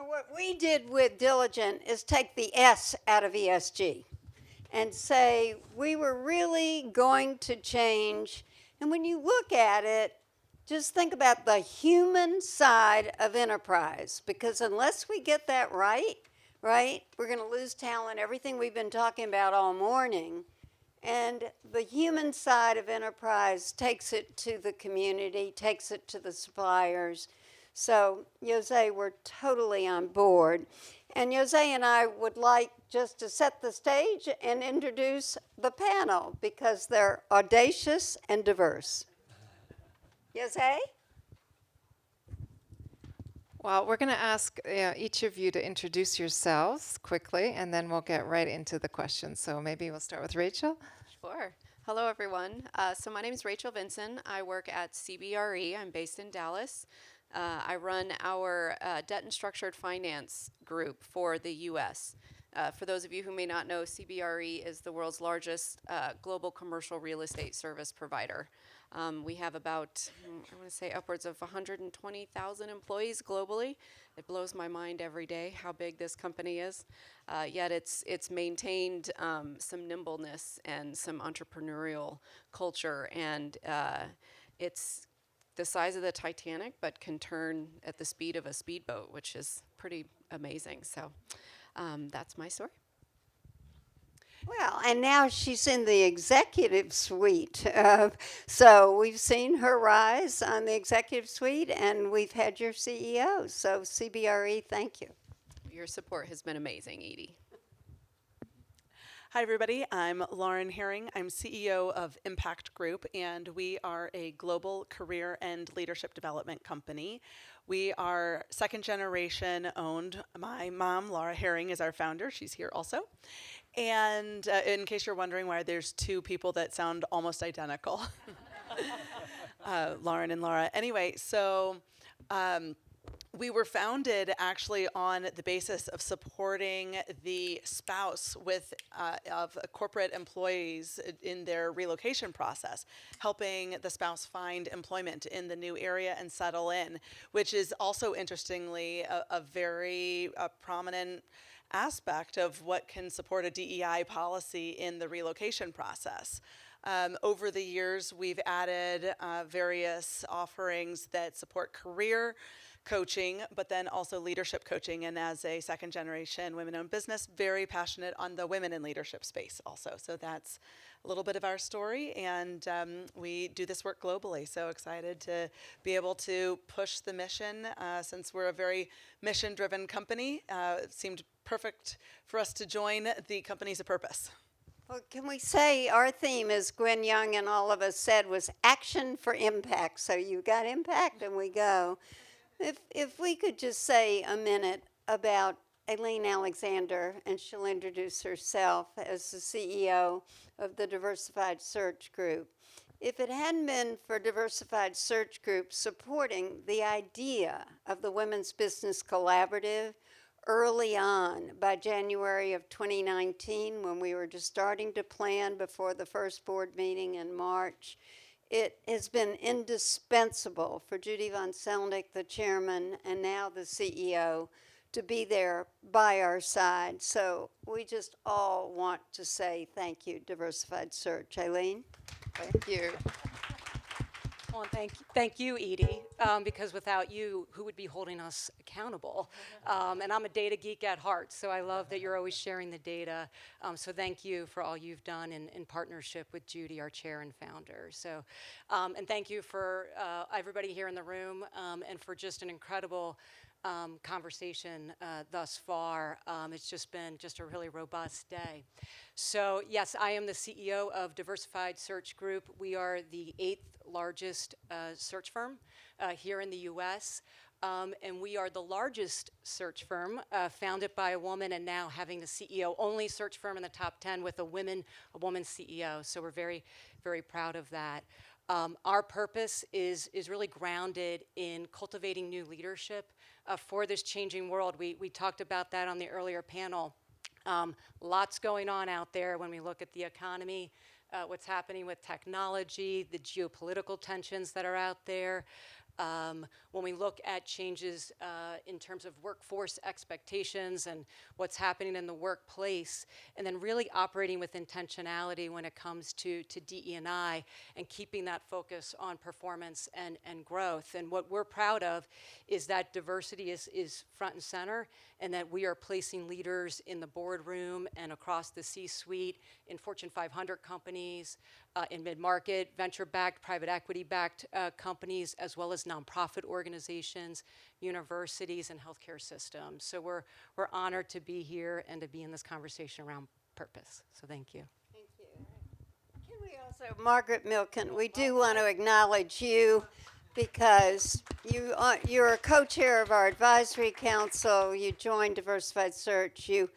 What we did with Diligent is take the S out of ESG and say we were really going to change. And when you look at it, just think about the human side of enterprise, because unless we get that right, we're going to lose talent, everything we've been talking about all morning. And the human side of enterprise takes it to the community, takes it to the suppliers. So, José, we're totally on board. And José and I would like just to set the stage and introduce the panel because they're audacious and diverse. José? Well, we're going to ask each of you to introduce yourselves quickly, and then we'll get right into the questions. So maybe we'll start with Rachel. Sure. Hello, everyone. So my name is Rachel Vinson. I work at CBRE. I'm based in Dallas. I run our debt and structured finance group for the U.S. For those of you who may not know, CBRE is the world's largest global commercial real estate service provider. We have about, I want to say, upwards of 120,000 employees globally. It blows my mind every day how big this company is. Yet it's maintained some nimbleness and some entrepreneurial culture, and it's the size of the Titanic, but can turn at the speed of a speedboat, which is pretty amazing. So that's my story. Well, and now she's in the executive suite. So we've seen her rise on the executive suite, and we've had your CEO. So CBRE, thank you. Your support has been amazing, Edie. Hi, everybody. I'm Lauren Herring. I'm CEO of Impact Group, and we are a global career and leadership development company. We are second generation owned. My mom, Laura Herring, is our founder. She's here also. And in case you're wondering why there's two people that sound almost identical, Lauren and Laura. Anyway, so we were founded actually on the basis of supporting the spouse of corporate employees in their relocation process, helping the spouse find employment in the new area and settle in, which is also interestingly a very prominent aspect of what can support a DEI policy in the relocation process. Over the years, we've added various offerings that support career coaching, but then also leadership coaching. And as a second generation women-owned business, very passionate on the women in leadership space also. So that's a little bit of our story, and we do this work globally. So excited to be able to push the mission since we're a very mission-driven company. It seemed perfect for us to join the companies of purpose. Well, can we say our theme, as Gwen Young and all of us said, was action for impact. So you got impact, and we go. If we could just say a minute about Aileen Alexander, and she'll introduce herself as the CEO of the Diversified Search Group. If it hadn't been for Diversified Search Group supporting the idea of the Women's Business Collaborative early on, by January of 2019, when we were just starting to plan before the first board meeting in March, it has been indispensable for Judy von Selnick, the chairman, and now the CEO, to be there by our side. So we just all want to say thank you, Diversified Search. Aileen? Thank you. Well, thank you, Edie, because without you, who would be holding us accountable? And I'm a data geek at heart, so I love that you're always sharing the data. So thank you for all you've done in partnership with Judy, our chair and founder. So, and thank you for everybody here in the room, and for just an incredible conversation thus far. It's just been just a really robust day. So yes, I am the CEO of Diversified Search Group. We are the 8th largest search firm here in the US. And we are the largest search firm founded by a woman, and now having the CEO, only search firm in the top 10 with a woman CEO. So we're very, very proud of that. Our purpose is really grounded in cultivating new leadership for this changing world. We talked about that on the earlier panel. Lots going on out there when we look at the economy, what's happening with technology, the geopolitical tensions that are out there. When we look at changes in terms of workforce expectations and what's happening in the workplace, and then really operating with intentionality when it comes to DE&I and keeping that focus on performance and growth. And what we're proud of is that diversity is front and center, and that we are placing leaders in the boardroom and across the C-suite in Fortune 500 companies, in mid-market, venture-backed, private equity-backed companies, as well as nonprofit organizations, universities, and healthcare systems. So we're honored to be here and to be in this conversation around purpose. So thank you. Thank you. Can we also, Margaret Milken, we do want to acknowledge you because you're a co-chair of our advisory council. You joined Diversified Search. You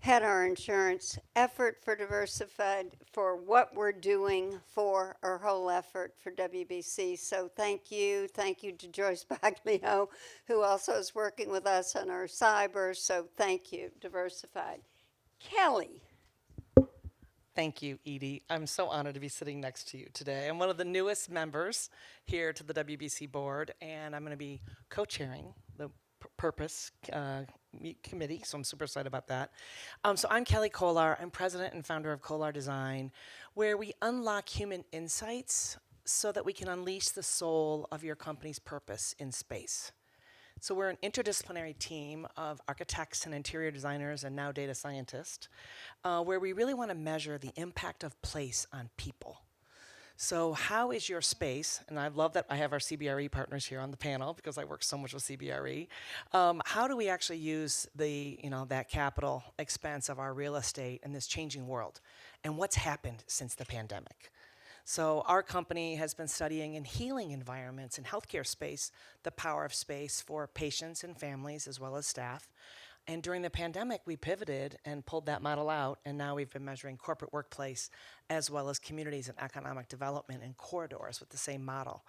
had our insurance effort for Diversified, for what we're doing for our whole effort for WBC. So thank you. Thank you to Joyce Baglio, who also is working with us on our cyber. So thank you, Diversified. Kelly. Thank you, Edie. I'm so honored to be sitting next to you today. I'm one of the newest members here to the WBC board, and I'm going to be co-chairing the Purpose committee, so I'm super excited about that. So I'm Kelly Kolar. I'm president and founder of Kolar Design, where we unlock human insights so that we can unleash the soul of your company's purpose in space. So we're an interdisciplinary team of architects and interior designers and now data scientists, where we really want to measure the impact of place on people. So how is your space, and I love that I have our CBRE partners here on the panel because I work so much with CBRE. How do we actually use that capital expense of our real estate in this changing world? And what's happened since the pandemic? So our company has been studying in healing environments in healthcare space, the power of space for patients and families as well as staff. And during the pandemic, we pivoted and pulled that model out, and now we've been measuring corporate workplace as well as communities and economic development and corridors with the same model.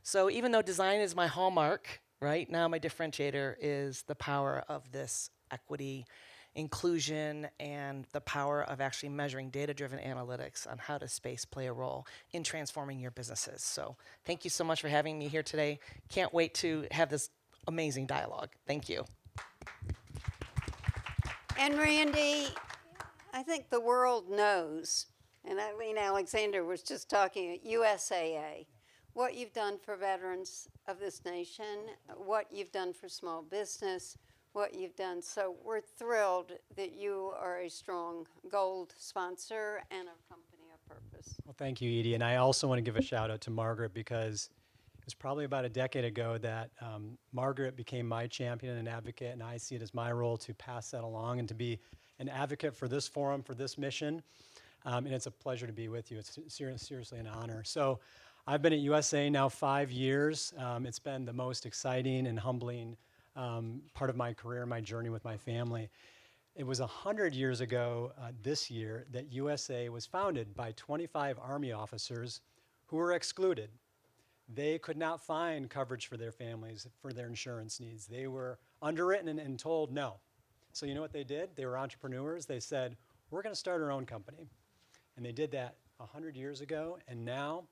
So even though design is my hallmark, right, now my differentiator is the power of this equity, inclusion, and the power of actually measuring data-driven analytics on how does space play a role in transforming your businesses. So thank you so much for having me here today. Can't wait to have this amazing dialogue. Thank you. And Randy, I think the world knows, and Aileen Alexander was just talking at USAA, what you've done for veterans of this nation, what you've done for small business, what you've done. So we're thrilled that you are a strong gold sponsor and a company of purpose. Well, thank you, Edie. And I also want to give a shout out to Margaret because it was probably about a decade ago that Margaret became my champion and advocate, and I see it as my role to pass that along and to be an advocate for this forum, for this mission. And it's a pleasure to be with you. It's seriously an honor. So I've been at USA now 5 years. It's been the most exciting and humbling part of my career, my journey with my family. It was 100 years ago this year that USA was founded by 25 Army officers who were excluded. They could not find coverage for their families, for their insurance needs. They were underwritten and told no. So you know what they did? They were entrepreneurs. They said, we're going to start our own company. And they did that 100 years ago, and now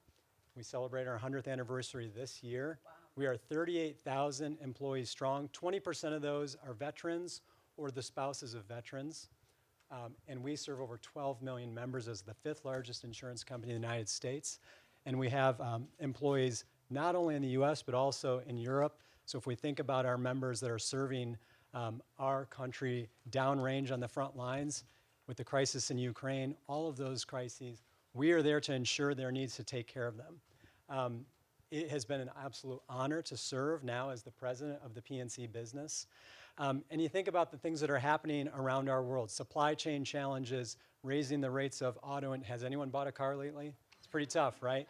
we celebrate our 100th anniversary this year. Wow. We are 38,000 employees strong. 20% of those are veterans or the spouses of veterans. And we serve over 12 million members as the 5th largest insurance company in the United States. And we have employees not only in the US, but also in Europe. So if we think about our members that are serving our country downrange on the front lines with the crisis in Ukraine, all of those crises, we are there to ensure their needs, to take care of them. It has been an absolute honor to serve now as the president of the PNC business. And you think about the things that are happening around our world, supply chain challenges, raising the rates of auto, and has anyone bought a car lately? It's pretty tough, right?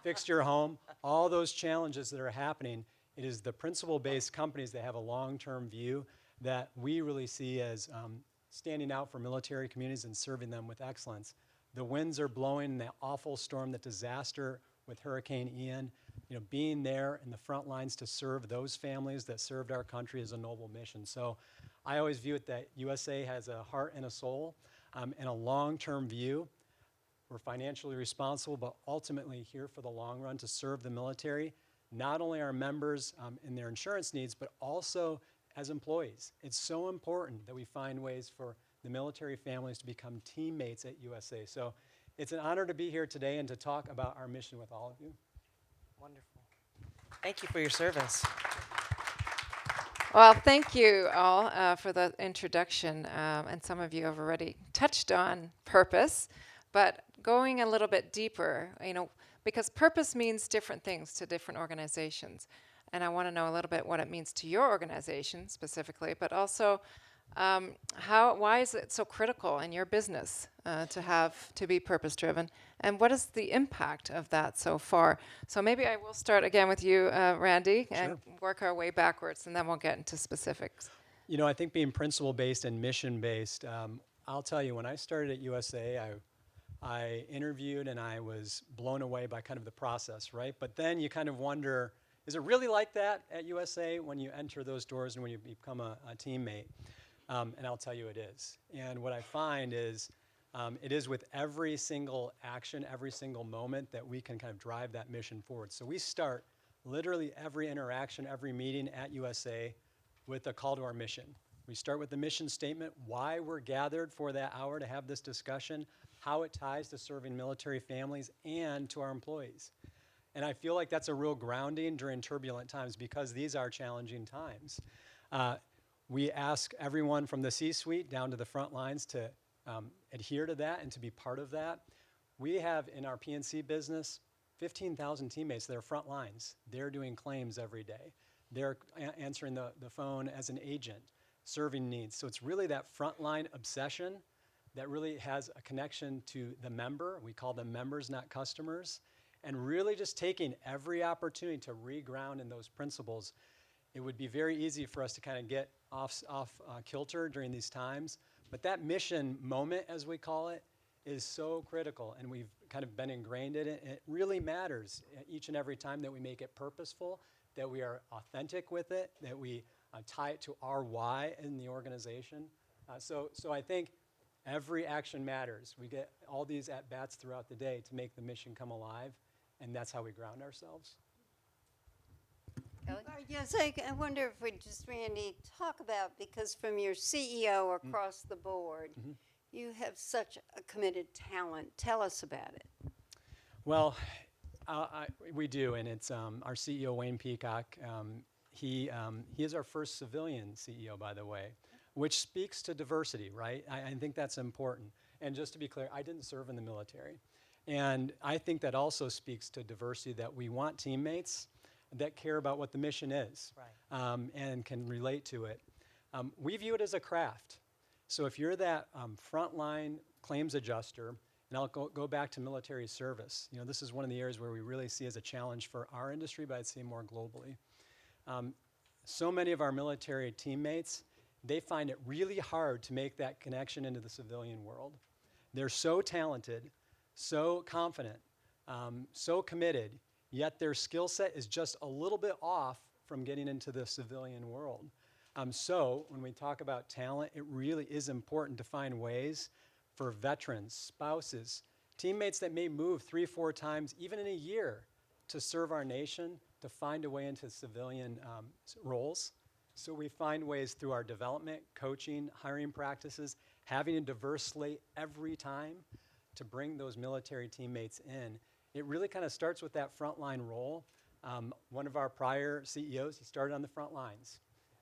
Fixed your home, all those challenges that are happening. It is the principle-based companies that have a long-term view that we really see as standing out for military communities and serving them with excellence. The winds are blowing, the awful storm, the disaster with Hurricane Ian, being there in the front lines to serve those families that served our country is a noble mission. So I always view it that USA has a heart and a soul and a long-term view. We're financially responsible, but ultimately here for the long run to serve the military, not only our members in their insurance needs, but also as employees. It's so important that we find ways for the military families to become teammates at USA. So it's an honor to be here today and to talk about our mission with all of you. Wonderful. Thank you for your service. Well, thank you all for the introduction. And some of you have already touched on purpose, but going a little bit deeper, because purpose means different things to different organizations. And I want to know a little bit what it means to your organization specifically, but also why is it so critical in your business to be purpose-driven, and what is the impact of that so far? So maybe I will start again with you, Randy, and work our way backwards, and then we'll get into specifics. I think being principle-based and mission-based, I'll tell you, when I started at USAA, I interviewed and I was blown away by kind of the process, right? But then you kind of wonder, is it really like that at USAA when you enter those doors and when you become a teammate? And I'll tell you it is. And what I find is it is with every single action, every single moment that we can kind of drive that mission forward. So we start literally every interaction, every meeting at USA with a call to our mission. We start with the mission statement, why we're gathered for that hour to have this discussion, how it ties to serving military families and to our employees. And I feel like that's a real grounding during turbulent times because these are challenging times. We ask everyone from the C-suite down to the front lines to adhere to that and to be part of that. We have in our P&C business 15,000 teammates that are front lines. They're doing claims every day. They're answering the phone as an agent, serving needs. So it's really that frontline obsession that really has a connection to the member. We call them members, not customers. And really just taking every opportunity to reground in those principles. It would be very easy for us to kind of get off kilter during these times. But that mission moment, as we call it, is so critical. And we've kind of been ingrained in it. And it really matters each and every time that we make it purposeful, that we are authentic with it, that we tie it to our why in the organization. So I think every action matters. We get all these at-bats throughout the day to make the mission come alive. And that's how we ground ourselves. Yes, I wonder if we just, Randy, talk about, because from your CEO across the board, you have such a committed talent. Tell us about it. Well, we do, and it's our CEO, Wayne Peacock. He is our first civilian CEO, by the way, which speaks to diversity, right? I think that's important. And just to be clear, I didn't serve in the military. And I think that also speaks to diversity, that we want teammates that care about what the mission is, and can relate to it. We view it as a craft. So if you're that frontline claims adjuster, and I'll go back to military service, this is one of the areas where we really see as a challenge for our industry, but I'd say more globally. So many of our military teammates, they find it really hard to make that connection into the civilian world. They're so talented, so confident, so committed, yet their skill set is just a little bit off from getting into the civilian world. So when we talk about talent, it really is important to find ways for veterans, spouses, teammates that may move 3-4 times, even in a year, to serve our nation, to find a way into civilian roles. So we find ways through our development, coaching, hiring practices, having a diverse slate every time to bring those military teammates in. It really kind of starts with that frontline role. One of our prior CEOs, he started on the front lines.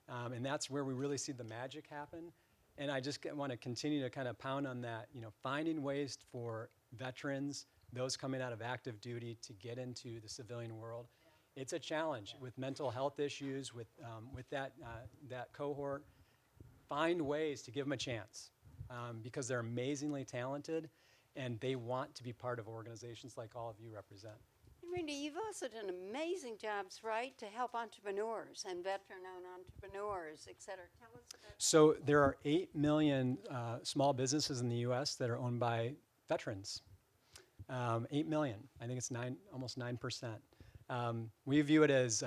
And that's where we really see the magic happen. And I just want to continue to kind of pound on that, finding ways for veterans, those coming out of active duty, to get into the civilian world. It's a challenge with mental health issues, with that cohort. Find ways to give them a chance because they're amazingly talented and they want to be part of organizations like all of you represent. Randy, you've also done amazing jobs, right, to help entrepreneurs and veteran-owned entrepreneurs, et cetera. Tell us about that. So there are 8 million small businesses in the U.S. that are owned by veterans. 8 million. I think it's almost 9%. We view it as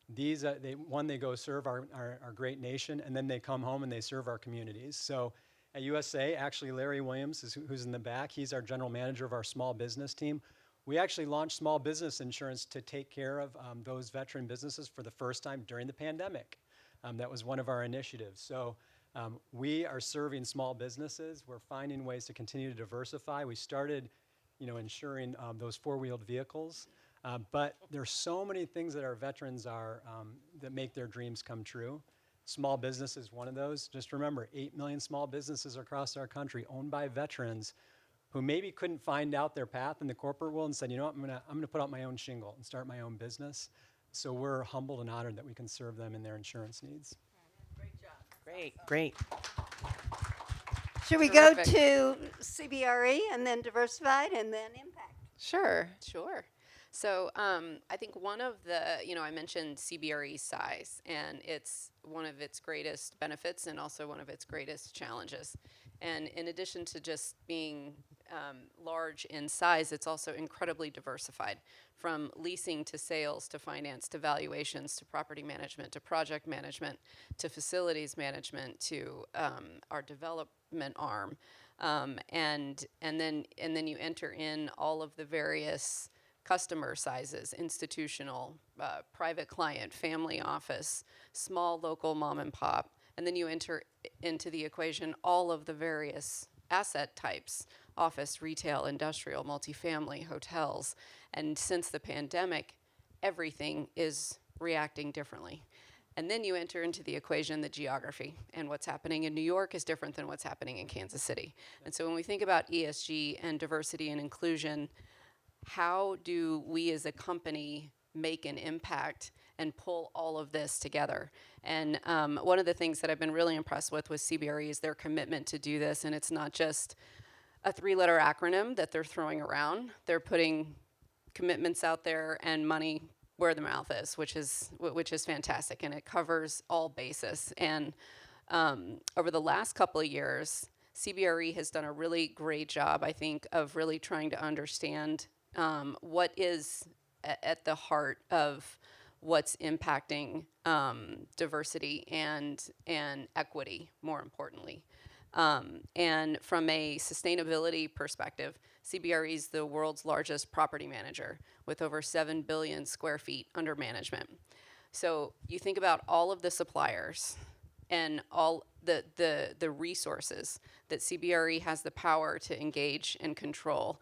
they go serve our great nation, and then they come home and they serve our communities. So at USA, actually Larry Williams, who's in the back, he's our general manager of our small business team. we actually launched small business insurance to take care of those veteran businesses for the first time during the pandemic. That was one of our initiatives. So we are serving small businesses. We're finding ways to continue to diversify. We started, insuring those four-wheeled vehicles. But there's so many things that our veterans are, that make their dreams come true. Small business is one of those. Just remember, 8 million small businesses across our country owned by veterans who maybe couldn't find out their path in the corporate world and said, you know what, I'm gonna put out my own shingle and start my own business. So we're humbled and honored that we can serve them in their insurance needs. Great. Should we go Terrific. to CBRE and then diversified and then impact? Sure. Sure. So I think one of the, I mentioned CBRE size, and it's one of its greatest benefits and also one of its greatest challenges. And in addition to just being large in size, it's also incredibly diversified, from leasing to sales to finance to valuations to property management to project management to facilities management to our development arm. And then you enter in all of the various customer sizes: institutional, private client, family office, small local mom and pop. And then you enter into the equation all of the various asset types: office, retail, industrial, multifamily, hotels. And since the pandemic, everything is reacting differently. And then you enter into the equation the geography, and what's happening in New York is different than what's happening in Kansas City. And so when we think about ESG and diversity and inclusion, how do we as a company make an impact and pull all of this together? And one of the things that I've been really impressed with CBRE is their commitment to do this. And it's not just a 3-letter acronym that they're throwing around. They're putting commitments out there and money where the mouth is, which is fantastic. And it covers all bases. And over the last couple of years, CBRE has done a really great job, I think, of really trying to understand what is at the heart of what's impacting diversity and equity, more importantly. And from a sustainability perspective, CBRE is the world's largest property manager with over 7 billion square feet under management. So you think about all of the suppliers and all the resources that CBRE has the power to engage and control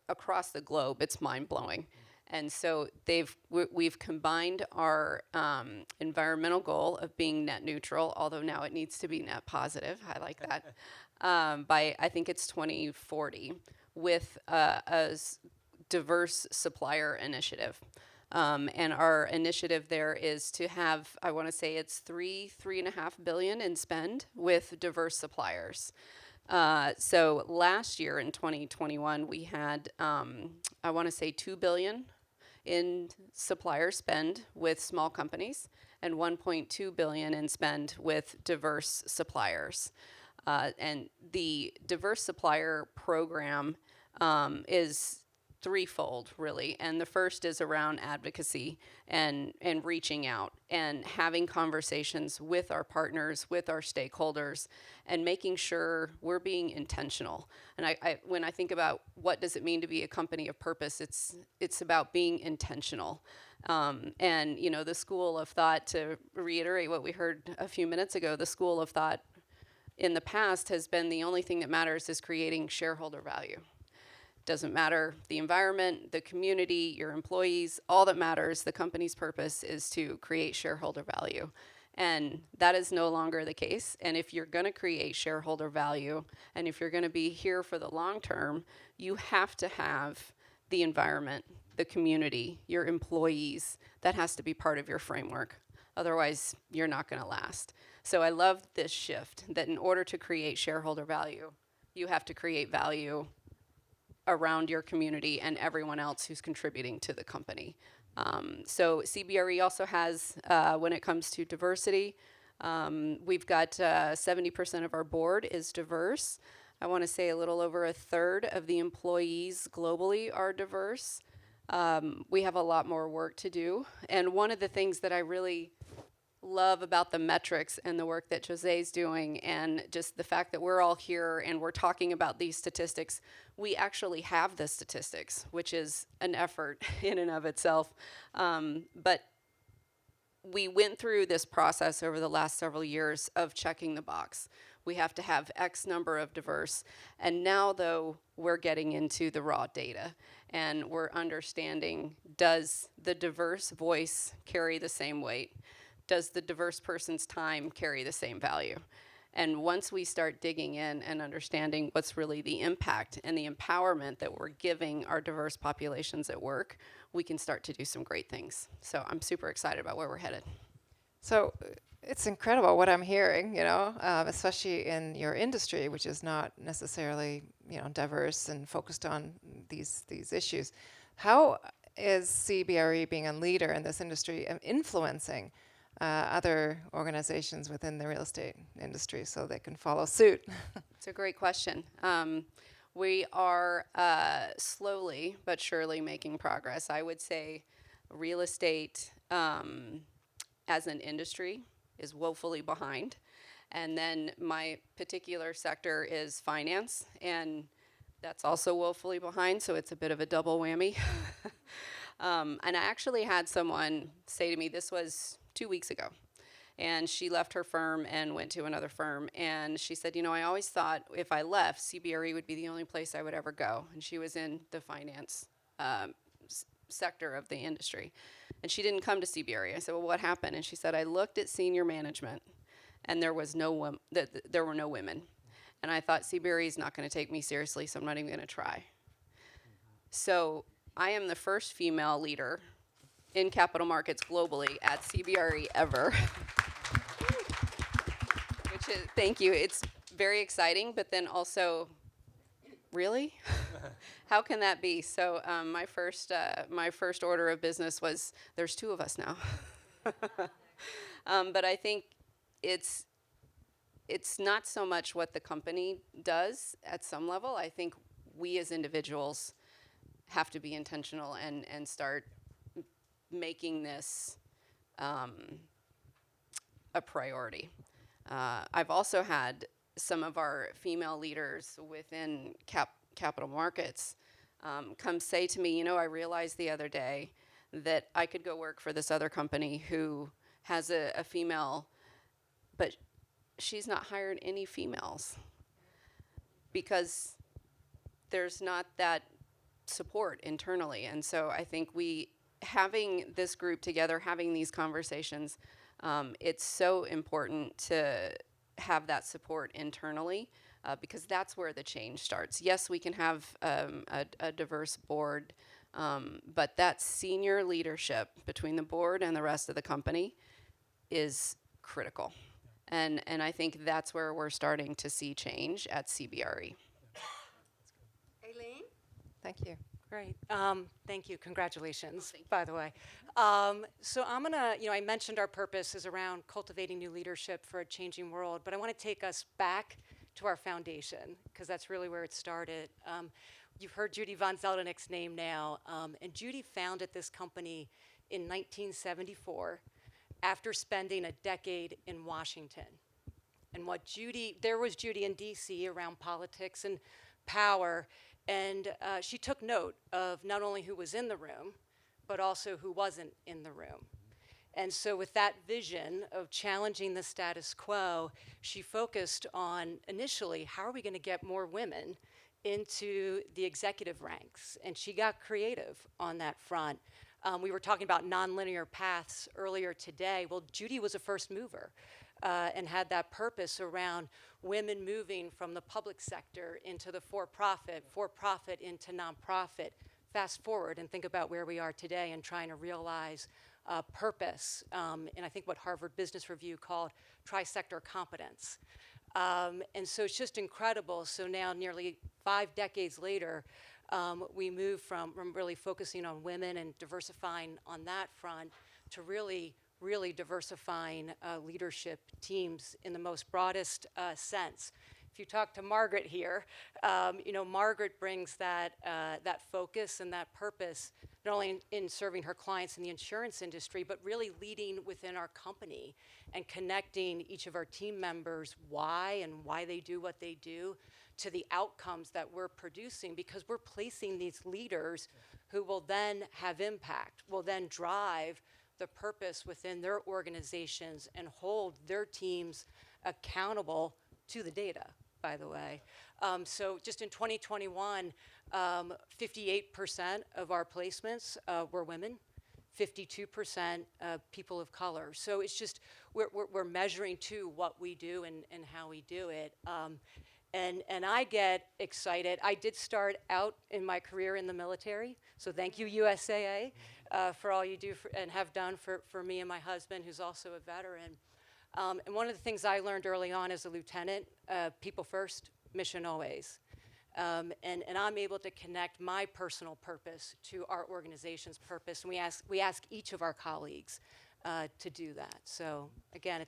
across the globe. It's mind-blowing. And so we've combined our environmental goal of being net neutral, although now it needs to be net positive. I like that. By, I think it's 2040, with a diverse supplier initiative. And our initiative there is to have, I want to say it's $3.5 billion in spend with diverse suppliers. So last year in 2021, we had, I want to say $2 billion in supplier spend with small companies and $1.2 billion in spend with diverse suppliers. And the diverse supplier program is threefold, really. And the first is around advocacy and reaching out and having conversations with our partners, with our stakeholders, and making sure we're being intentional. And when I think about what does it mean to be a company of purpose, it's about being intentional. And, the school of thought, to reiterate what we heard a few minutes ago, the school of thought in the past has been the only thing that matters is creating shareholder value. Doesn't matter the environment, the community, your employees, all that matters, the company's purpose is to create shareholder value. And that is no longer the case. And if you're going to create shareholder value, and if you're going to be here for the long term, you have to have the environment, the community, your employees. That has to be part of your framework. Otherwise, you're not going to last. So I love this shift, that in order to create shareholder value, you have to create value around your community and everyone else who's contributing to the company. So CBRE also has, when it comes to diversity, we've got 70% of our board is diverse. I want to say a little over a third of the employees globally are diverse. We have a lot more work to do. And one of the things that I really love about the metrics and the work that José's doing, and just the fact that we're all here and we're talking about these statistics. We actually have the statistics, which is an effort in and of itself. But we went through this process over the last several years of checking the box. We have to have X number of diverse. And now, though, we're getting into the raw data and we're understanding, does the diverse voice carry the same weight? Does the diverse person's time carry the same value? And once we start digging in and understanding what's really the impact and the empowerment that we're giving our diverse populations at work, we can start to do some great things. So I'm super excited about where we're headed. So it's incredible what I'm hearing, especially in your industry, which is not necessarily, diverse and focused on these issues. How is CBRE, being a leader in this industry, influencing other organizations within the real estate industry so they can follow suit? It's a great question. We are slowly but surely making progress. I would say real estate as an industry is woefully behind. And then my particular sector is finance, and that's also woefully behind, so it's a bit of a double whammy. And I actually had someone say to me, this was 2 weeks ago, and she left her firm and went to another firm, and she said, I always thought if I left, CBRE would be the only place I would ever go. And she was in the finance sector of the industry, and she didn't come to CBRE. I said, well, what happened? And she said, I looked at senior management, and there were no women. And I thought, CBRE is not going to take me seriously, so I'm not even going to try. So I am the first female leader in capital markets globally at CBRE ever. Which is, thank you. It's very exciting, but then also, really? How can that be? So my first order of business was, there's 2 of us now. But I think it's not so much what the company does at some level. I think we as individuals have to be intentional and start making this a priority. I've also had some of our female leaders within capital markets come say to me, I realized the other day that I could go work for this other company who has a female, but she's not hired any females because there's not that support internally. And so I think having this group together, having these conversations, it's so important to have that support internally because that's where the change starts. Yes, we can have a diverse board, but that senior leadership between the board and the rest of the company is critical. And I think that's where we're starting to see change at CBRE. Aileen? Thank you. Great. Thank you. Congratulations, Thank you. by the way. So I'm going to, I mentioned our purpose is around cultivating new leadership for a changing world, but I want to take us back to our foundation because that's really where it started. You've heard Judy von Zeldenek's name now, and Judy founded this company in 1974 after spending a decade in Washington. And there was Judy in DC around politics and power, and she took note of not only who was in the room, but also who wasn't in the room. And so with that vision of challenging the status quo, she focused on initially, how are we going to get more women into the executive ranks? And she got creative on that front. We were talking about nonlinear paths earlier today. Well, Judy was a first mover and had that purpose around women moving from the public sector into the for-profit into nonprofit. Fast forward and think about where we are today and trying to realize purpose, and I think what Harvard Business Review called tri-sector competence. And so it's just incredible. So now nearly 5 decades later, we move from really focusing on women and diversifying on that front to really diversifying leadership teams in the most broadest sense. If you talk to Margaret here, Margaret brings that focus and that purpose not only in serving her clients in the insurance industry, but really leading within our company and connecting each of our team members why they do what they do to the outcomes that we're producing, because we're placing these leaders who will then have impact, will then drive the purpose within their organizations and hold their teams accountable to the data, by the way. So just in 2021, 58% of our placements were women, 52% people of color. So it's just, we're measuring too what we do and how we do it. And I get excited. I did start out in my career in the military, so thank you, USAA, for all you do and have done for me and my husband, who's also a veteran. And one of the things I learned early on as a lieutenant, people first, mission always. And I'm able to connect my personal purpose to our organization's purpose, and we ask each of our colleagues to do that. So again,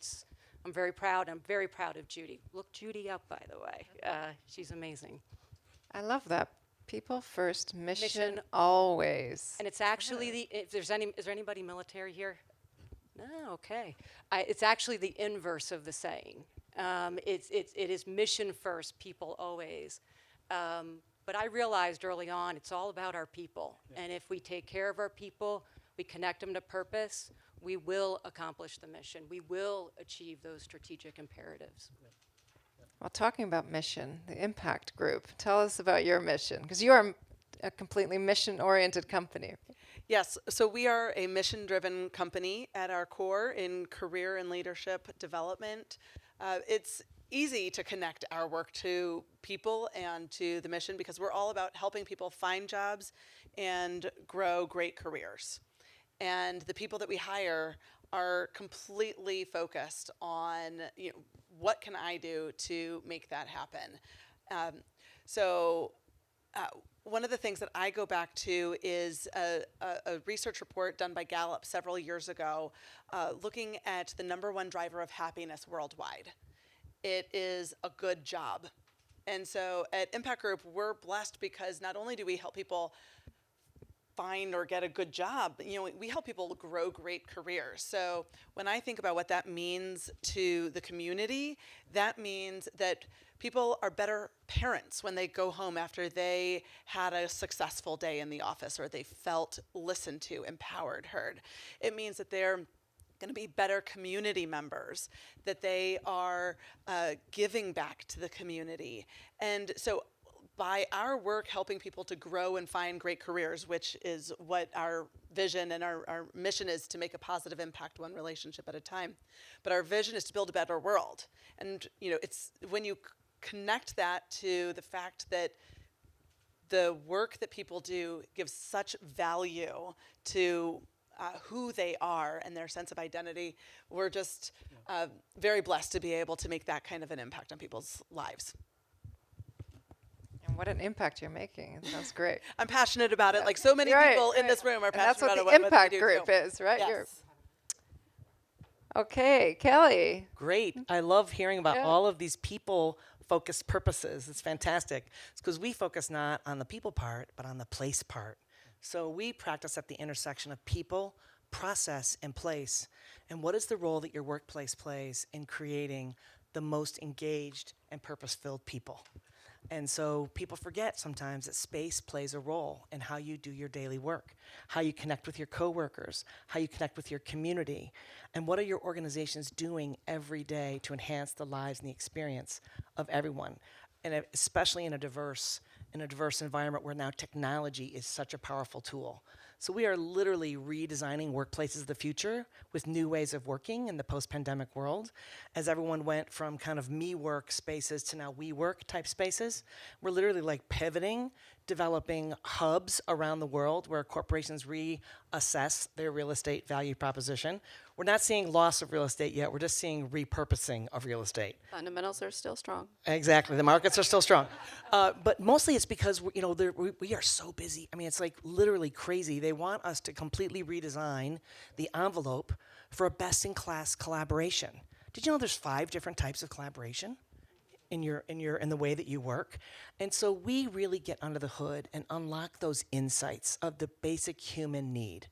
I'm very proud. I'm very proud of Judy. Look Judy up, by the way. She's amazing. I love that. People first, mission always. And it's actually is there anybody military here? No, okay. It's actually the inverse of the saying. It is mission first, people always. But I realized early on, it's all about our people. Yeah. And if we take care of our people, we connect them to purpose, we will accomplish the mission. We will achieve those strategic imperatives. Well, talking about mission, the Impact Group, tell us about your mission, because you are a completely mission-oriented company. Yes, so we are a mission-driven company at our core in career and leadership development. It's easy to connect our work to people and to the mission because we're all about helping people find jobs and grow great careers. And the people that we hire are completely focused on, what can I do to make that happen? One of the things that I go back to is a research report done by Gallup several years ago, looking at the #1 driver of happiness worldwide. It is a good job. And so at Impact Group, we're blessed because not only do we help people find or get a good job, we help people grow great careers. So when I think about what that means to the community, that means that people are better parents when they go home after they had a successful day in the office or they felt listened to, empowered, heard. It means that they're going to be better community members, that they are giving back to the community. And so by our work helping people to grow and find great careers, which is what our vision and our mission is, to make a positive impact one relationship at a time. But our vision is to build a better world. And it's when you connect that to the fact that the work that people do gives such value to who they are and their sense of identity, we're just very blessed to be able to make that kind of an impact on people's lives. And what an impact you're making. It sounds great. I'm passionate about it. Like so many people in this room are passionate about it. That's what what the Impact they do Group too. is, right? Yes. Okay, Kelly. Great. I love hearing about all of these people-focused purposes. It's fantastic. It's because we focus not on the people part, but on the place part. So we practice at the intersection of people, process, and place. And what is the role that your workplace plays in creating the most engaged and purpose-filled people? And so people forget sometimes that space plays a role in how you do your daily work, how you connect with your coworkers, how you connect with your community, and what are your organizations doing every day to enhance the lives and the experience of everyone, and especially in a diverse environment where now technology is such a powerful tool. So we are literally redesigning workplaces of the future with new ways of working in the post-pandemic world. As everyone went from kind of me work spaces to now we work type spaces, we're literally like pivoting, developing hubs around the world where corporations reassess their real estate value proposition. We're not seeing loss of real estate yet, we're just seeing repurposing of real estate. Fundamentals are still strong. Exactly, the markets are still strong. But mostly it's because we are so busy. I mean, it's like literally crazy. They want us to completely redesign the envelope for a best-in-class collaboration. Did you know there's 5 different types of collaboration in the way that you work. And so we really get under the hood and unlock those insights of the basic human need.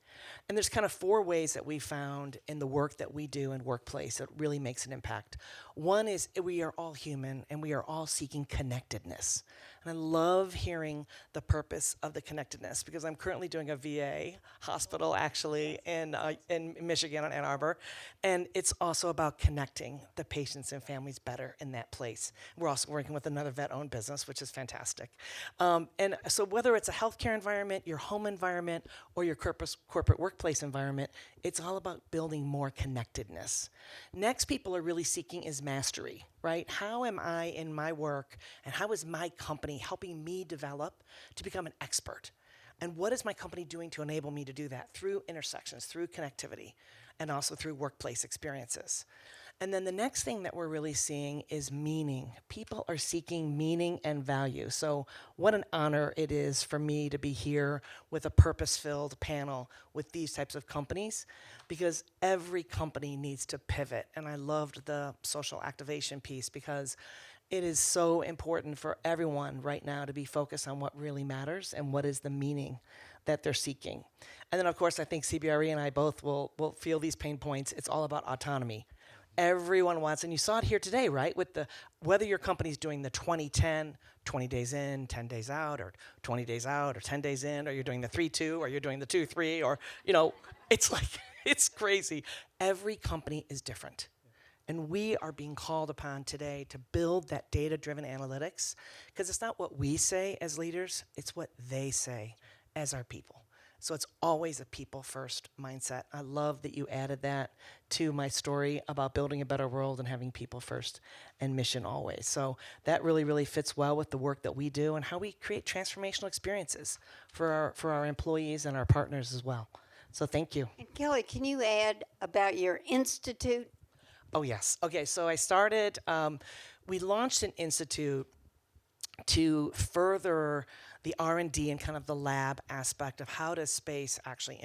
And there's kind of 4 ways that we found in the work that we do in workplace that really makes an impact. One is we are all human and we are all seeking connectedness. And I love hearing the purpose of the connectedness, because I'm currently doing a VA hospital actually in Michigan, in Ann Arbor. And it's also about connecting the patients and families better in that place. We're also working with another vet-owned business, which is fantastic. And so whether it's a healthcare environment, your home environment, or your corporate workplace environment, it's all about building more connectedness. Next, people are really seeking is mastery, right? How am I in my work, and how is my company helping me develop to become an expert? And what is my company doing to enable me to do that through intersections, through connectivity, and also through workplace experiences? And then the next thing that we're really seeing is meaning. People are seeking meaning and value. So what an honor it is for me to be here with a purpose-filled panel with these types of companies, because every company needs to pivot. And I loved the social activation piece, because it is so important for everyone right now to be focused on what really matters and what is the meaning that they're seeking. And then, of course, I think CBRE and I both will feel these pain points. It's all about autonomy. Everyone wants, and you saw it here today, right? With whether your company's doing the 20-10, 20 days in, 10 days out, or 20 days out, or 10 days in, or you're doing the 3-2, or you're doing the 2-3, or, it's like, it's crazy. Every company is different. And we are being called upon today to build that data-driven analytics, because it's not what we say as leaders, it's what they say as our people. So it's always a people-first mindset. I love that you added that to my story about building a better world and having people first and mission always. So that really, really fits well with the work that we do and how we create transformational experiences for our employees and our partners as well. So thank you. And Kelly, can you add about your institute? Oh, yes. Okay, so I started, we launched an institute to further the R&D and kind of the lab aspect of how does space actually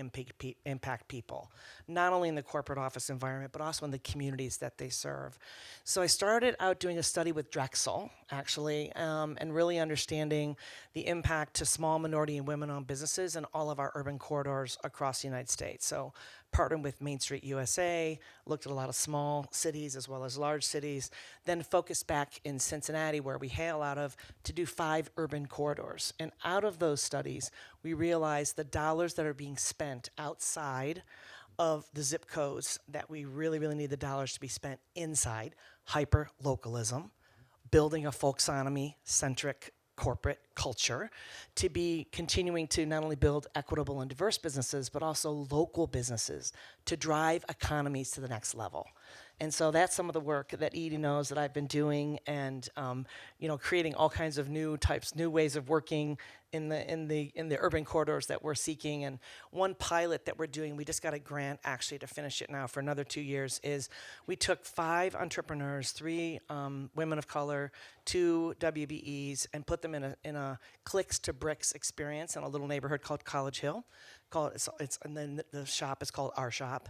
impact people, not only in the corporate office environment, but also in the communities that they serve. So I started out doing a study with Drexel, actually, and really understanding the impact to small minority and women-owned businesses in all of our urban corridors across the United States. So partnered with Main Street USA, looked at a lot of small cities as well as large cities, then focused back in Cincinnati, where we hail out of, to do 5 urban corridors. And out of those studies, we realized the dollars that are being spent outside of the zip codes that we really, really need the dollars to be spent inside, hyper-localism, building a folksonomy-centric corporate culture, to be continuing to not only build equitable and diverse businesses, but also local businesses to drive economies to the next level. And so that's some of the work that Edie knows that I've been doing, and creating all kinds of new ways of working in the urban corridors that we're seeking. And one pilot that we're doing, we just got a grant actually to finish it now for another 2 years, is we took 5 entrepreneurs, 3 women of color, 2 WBEs, and put them in a clicks to bricks experience in a little neighborhood called College Hill. And then the shop is called Our Shop.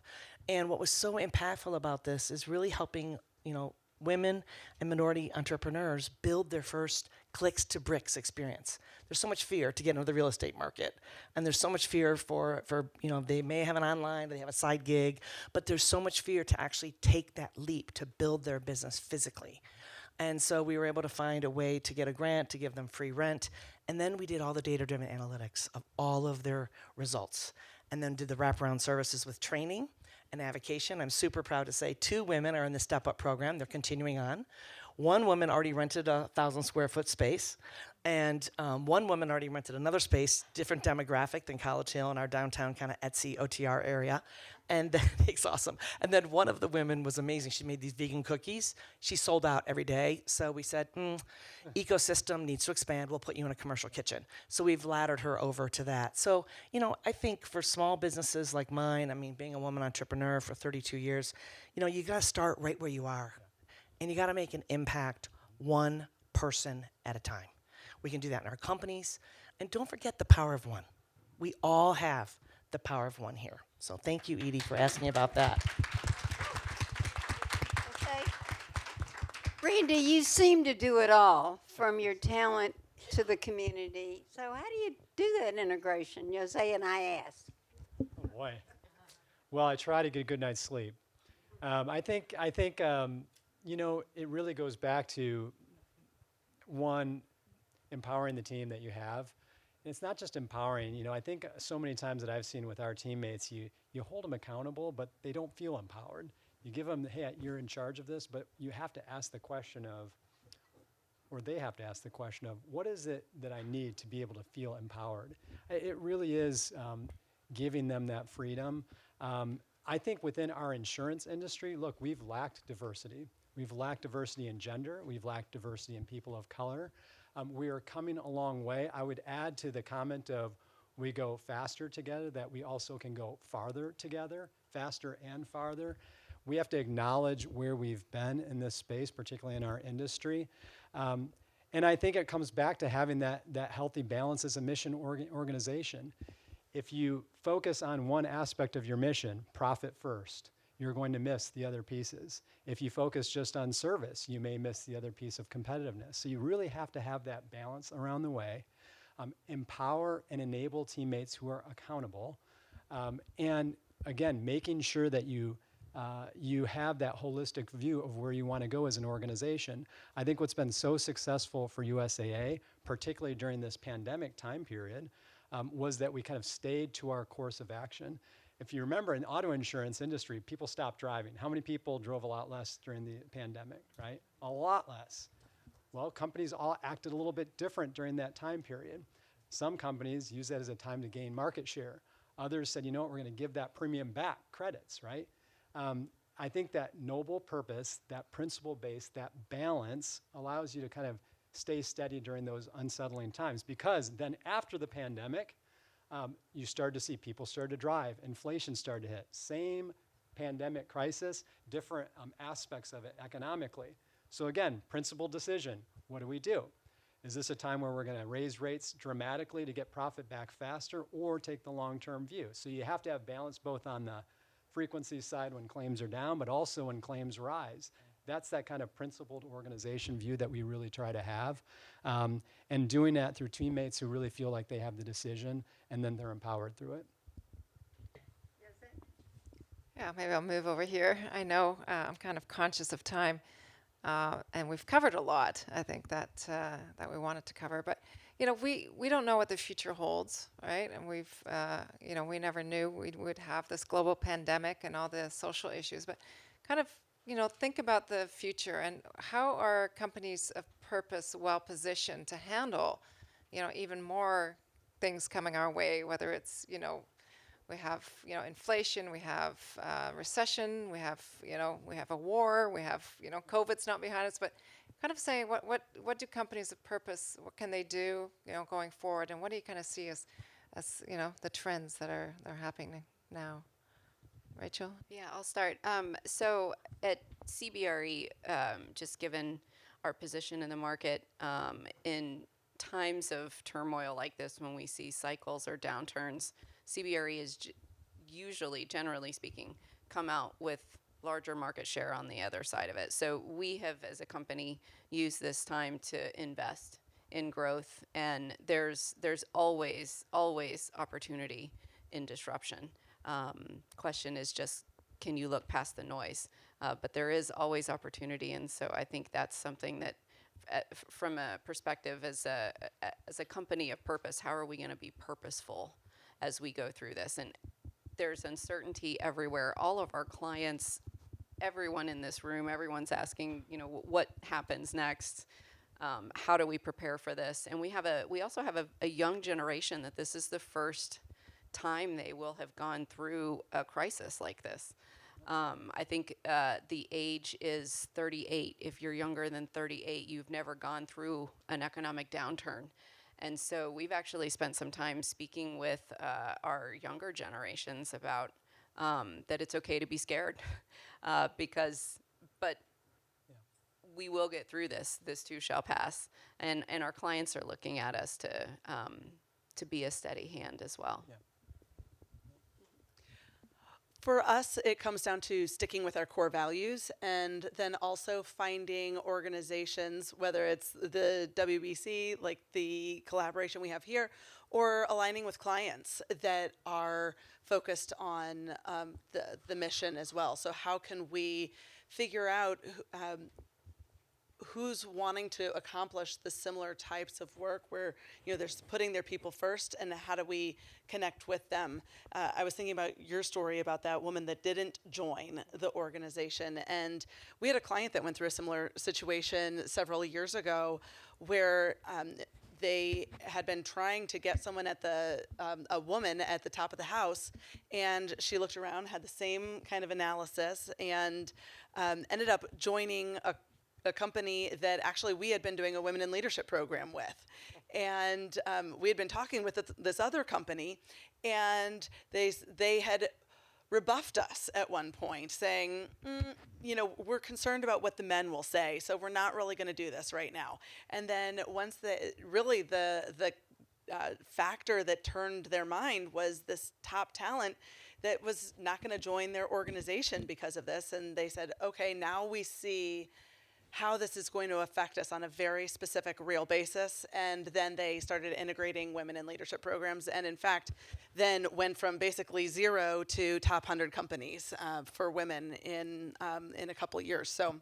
And what was so impactful about this is really helping, women and minority entrepreneurs build their first clicks to bricks experience. There's so much fear to get into the real estate market. And there's so much fear for they may have an online, they have a side gig, but there's so much fear to actually take that leap to build their business physically. And so we were able to find a way to get a grant to give them free rent. And then we did all the data-driven analytics of all of their results. And then did the wraparound services with training and avocation. I'm super proud to say 2 women are in the Step Up program. They're continuing on. 1 woman already rented a 1,000 square foot space. And 1 woman already rented another space, different demographic than College Hill in our downtown kind of Etsy OTR area. And then, it's awesome. And then one of the women was amazing. She made these vegan cookies. She sold out every day. So we said, ecosystem needs to expand. We'll put you in a commercial kitchen. So we've laddered her over to that. So, I think for small businesses like mine, being a woman entrepreneur for 32 years, you got to start right where you are. And you got to make an impact 1 person at a time. We can do that in our companies. And don't forget the power of 1. We all have the power of 1 here. So thank you, Edie, for asking about that. Okay. Brandy, you seem to do it all, from your talent to the community. So how do you do that integration? José and I asked. Oh boy. Well, I try to get a good night's sleep. I think it really goes back to, one, empowering the team that you have. And it's not just empowering. I think so many times that I've seen with our teammates, you hold them accountable, but they don't feel empowered. You give them, hey, you're in charge of this, but you have to ask the question of, or they have to ask the question of, what is it that I need to be able to feel empowered? It really is giving them that freedom. I think within our insurance industry, look, we've lacked diversity. We've lacked diversity in gender. We've lacked diversity in people of color. We are coming a long way. I would add to the comment of we go faster together, that we also can go farther together, faster and farther. We have to acknowledge where we've been in this space, particularly in our industry. And I think it comes back to having that healthy balance as a mission organization. If you focus on one aspect of your mission, profit first, you're going to miss the other pieces. If you focus just on service, you may miss the other piece of competitiveness. So you really have to have that balance around the way, empower and enable teammates who are accountable, and again, making sure that you have that holistic view of where you want to go as an organization. I think what's been so successful for USAA, particularly during this pandemic time period, was that we kind of stayed to our course of action. If you remember, in the auto insurance industry, people stopped driving. How many people drove a lot less during the pandemic, right? A lot less. Well, companies all acted a little bit different during that time period. Some companies use that as a time to gain market share. Others said, you know what, we're going to give that premium back, credits, right? I think that noble purpose, that principle base, that balance allows you to kind of stay steady during those unsettling times, because then after the pandemic, you started to see people started to drive, inflation started to hit. Same pandemic crisis, different aspects of it economically. So again, principled decision, what do? Is this a time where we're going to raise rates dramatically to get profit back faster, or take the long-term view? So you have to have balance both on the frequency side when claims are down, but also when claims rise. That's that kind of principled organization view that we really try to have. And doing that through teammates who really feel like they have the decision, and then they're empowered through it. Yeah, maybe I'll move over here. I know I'm kind of conscious of time, and we've covered a lot, I think, that we wanted to cover. But, we don't know what the future holds, right? And we've, we never knew we would have this global pandemic and all the social issues. But kind of, think about the future, and how are companies of purpose well positioned to handle, even more things coming our way, whether it's, we have, inflation, we have recession, we have a war, we have, COVID's not behind us, but kind of saying what do companies of purpose, what can they do, going forward, and what do you kind of see as the trends that are happening now? Rachel? Yeah, I'll start. So at CBRE, just given our position in the market, in times of turmoil like this, when we see cycles or downturns, CBRE is usually, generally speaking, come out with larger market share on the other side of it. So we have, as a company, used this time to invest in growth, and there's always opportunity in disruption. Question is just, can you look past the noise? But there is always opportunity, and so I think that's something that, from a perspective as a company of purpose, how are we going to be purposeful as we go through this? And there's uncertainty everywhere. All of our clients, everyone in this room, everyone's asking, what happens next? How do we prepare for this? And we also have a young generation that this is the first time they will have gone through a crisis like this. I think the age is 38. If you're younger than 38, you've never gone through an economic downturn. And so we've actually spent some time speaking with our younger generations about that it's okay to be scared, but we will get through this. This too shall pass. And our clients are looking at us to be a steady hand as well. Yeah. For us, it comes down to sticking with our core values and then also finding organizations, whether it's the WBC, like the collaboration we have here, or aligning with clients that are focused on the mission as well. So how can we figure out who's wanting to accomplish the similar types of work where, you know, they're putting their people first, and how do we connect with them? I was thinking about your story about that woman that didn't join the organization, and we had a client that went through a similar situation several years ago where they had been trying to get someone at a woman at the top of the house, and she looked around, had the same kind of analysis, and ended up joining a company that actually we had been doing a women in leadership program with. And we had been talking with this other company, and they had rebuffed us at one point, saying, you know, we're concerned about what the men will say, so we're not really going to do this right now. And then once the factor that turned their mind was this top talent that was not going to join their organization because of this, and they said, okay, now we see how this is going to affect us on a very specific, real basis. And then they started integrating women in leadership programs, and in fact, then went from basically 0 to top 100 companies for women in a couple of years. So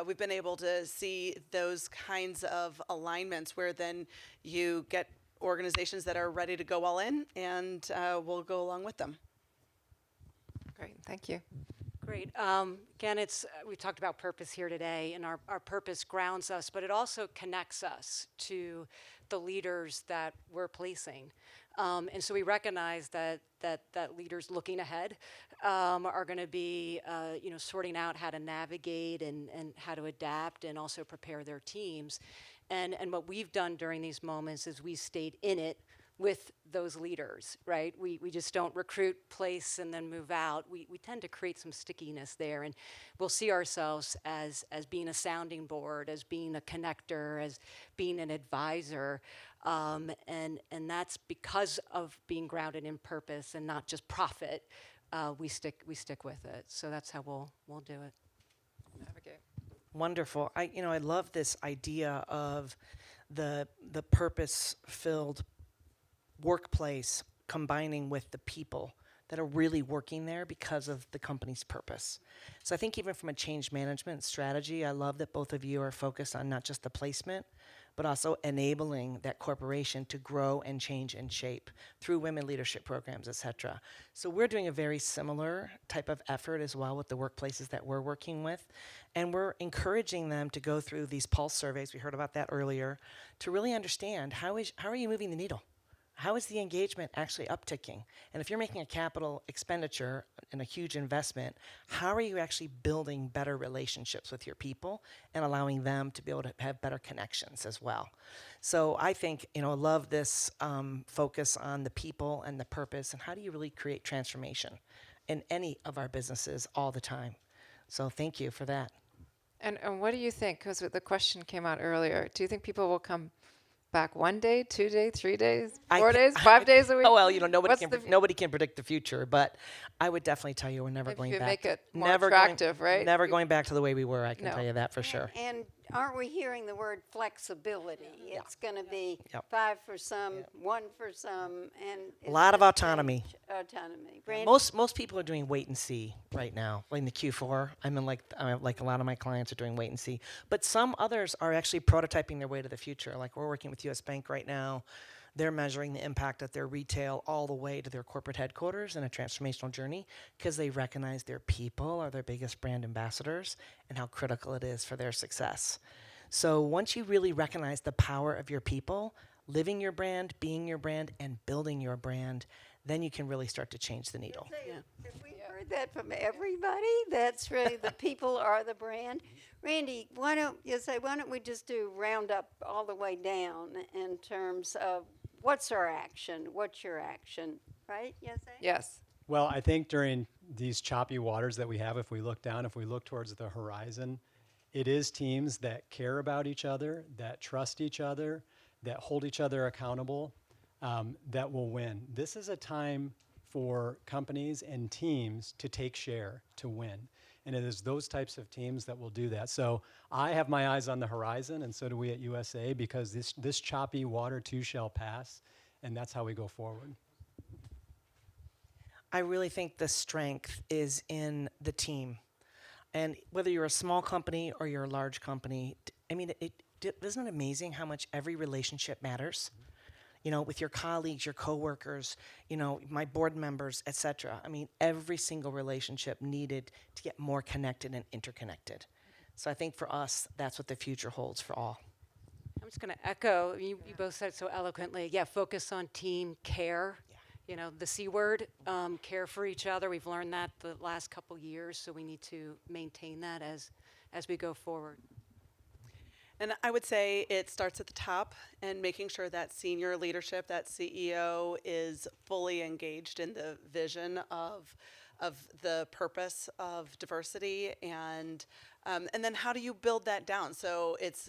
we've been able to see those kinds of alignments where then you get organizations that are ready to go all in, and we'll go along with them. Great, thank you. Great. Again, we talked about purpose here today, and our purpose grounds us, but it also connects us to the leaders that we're policing. And so we recognize that leaders looking ahead are going to be, sorting out how to navigate and how to adapt and also prepare their teams. And what we've done during these moments is we stayed in it with those leaders, right? We just don't recruit, place, and then move out. We tend to create some stickiness there, and we'll see ourselves as being a sounding board, as being a connector, as being an advisor, and that's because of being grounded in purpose and not just profit. We stick with it. So that's how we'll do it. Navigate. Wonderful. I love this idea of the purpose-filled workplace combining with the people that are really working there because of the company's purpose. So I think even from a change management strategy, I love that both of you are focused on not just the placement, but also enabling that corporation to grow and change and shape through women leadership programs, et cetera. So we're doing a very similar type of effort as well with the workplaces that we're working with. And we're encouraging them to go through these pulse surveys, we heard about that earlier, to really understand how are you moving the needle? How is the engagement actually upticking? And if you're making a capital expenditure and a huge investment, how are you actually building better relationships with your people and allowing them to be able to have better connections as well? So I think, I love this focus on the people and the purpose, and how do you really create transformation in any of our businesses all the time? So thank you for that. And what do you think? Because the question came out earlier. Do you think people will come back 1 day, 2 days, 3 days, 4 days, 5 days a week? Oh, well, nobody can predict the future, but I would definitely tell you we're never going back. Make it more attractive, right? Never going back to the way we were, I can tell you that for sure. And aren't we hearing the word flexibility? Yeah. It's going to be Yep. 5 for some, 1 for some, and A lot of autonomy. Autonomy. Brandy? Most people are doing wait and see right now, like in the Q4. Like a lot of my clients are doing wait and see, but some others are actually prototyping their way to the future. Like we're working with U.S. Bank right now. They're measuring the impact of their retail all the way to their corporate headquarters in a transformational journey because they recognize their people are their biggest brand ambassadors and how critical it is for their success. So once you really recognize the power of your people, living your brand, being your brand, and building your brand, then you can really start to change the needle. Have we heard that from everybody? That's really the people are the brand. Randy, why don't we just do roundup all the way down in terms of what's our action, what's your action, right? Yes. Well, I think during these choppy waters that we have, if we look down, if we look towards the horizon, it is teams that care about each other, that trust each other, that hold each other accountable, that will win. This is a time for companies and teams to take share, to win. And it is those types of teams that will do that. So I have my eyes on the horizon, and so do we at USAA, because this choppy water too shall pass, and that's how we go forward. I really think the strength is in the team. And whether you're a small company or you're a large company, I mean, isn't it amazing how much every relationship matters? You know, with your colleagues, your coworkers, you know, my board members, etc. I mean, every single relationship needed to get more connected and interconnected. So I think for us, that's what the future holds for all. I'm just going to echo, you both said so eloquently, focus on team care. You know, the C word, care for each other. We've learned that the last couple years, so we need to maintain that as we go forward. And I would say it starts at the top and making sure that senior leadership, that CEO, is fully engaged in the vision of the purpose of diversity, and then how do you build that down? So it's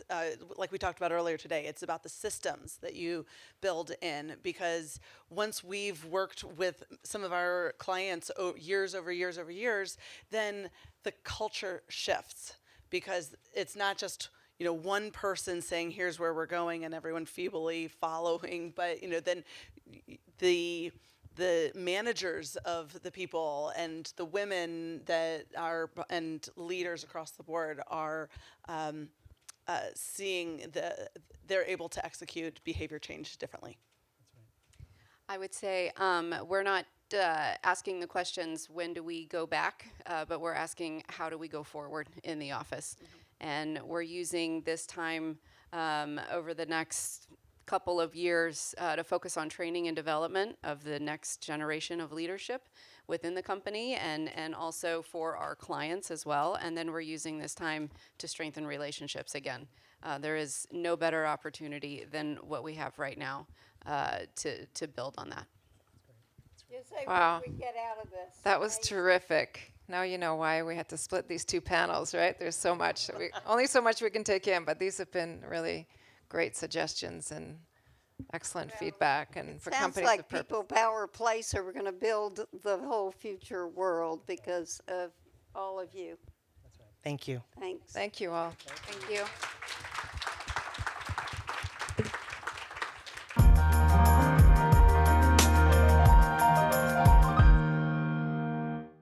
like we talked about earlier today, it's about the systems that you build in, because once we've worked with some of our clients years over years, then the culture shifts, because it's not just one person saying here's where we're going and everyone feebly following, but then the managers of the people and the women that are and leaders across the board are seeing they're able to execute behavior change differently. I would say we're not asking the questions, when do we go back, but we're asking, how do we go forward in the office? And we're using this time over the next couple of years to focus on training and development of the next generation of leadership within the company, and also for our clients as well. And then we're using this time to strengthen relationships again. There is no better opportunity than what we have right now to build on that. Wow. What do we get out of this? That was terrific. Now you know why we had to split these two panels, right? There's so much. Only so much we can take in, but these have been really great suggestions and excellent feedback, and for Sounds companies like of purpose. People Power Place are going to build the whole future world because of all of you. Thank you. Thanks. Thank you all. Thank you.